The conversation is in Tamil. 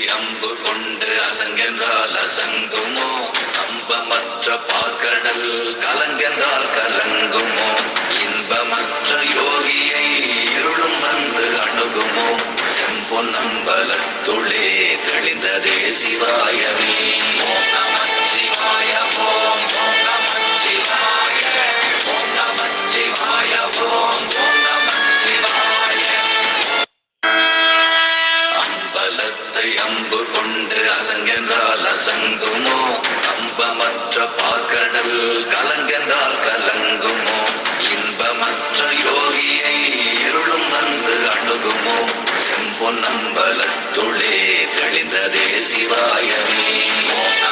அம்பு கொண்டு அசங்கென்றால் அசங்குமோ, அம்பமற்ற பார்க்கடல் கலங்கென்றால் கலங்குமோ, இன்பமற்ற யோகியை இருளும் வந்து அணுகுமோ, செம்பொன்னம்பலத்துளே தெளிந்ததே சிவாயமே. ஓம் நமச்சிவாய ஓம் ஓம் நமச்சிவாய ஓம் நமச்சிவாய ஓம் ஓம் நமச்சிவாய. அம்பலத்தை அம்பு கொண்டு அசங்கென்றால் அசங்குமோ, அம்பமற்ற பார்க்கடல் கலங்கென்றால் கலங்குமோ, இன்பமற்ற யோகியை இருளும் வந்து அணுகுமோ, செம்பொன்னம்பலத்துளே தெளிந்ததே சிவாயமே. ஓம்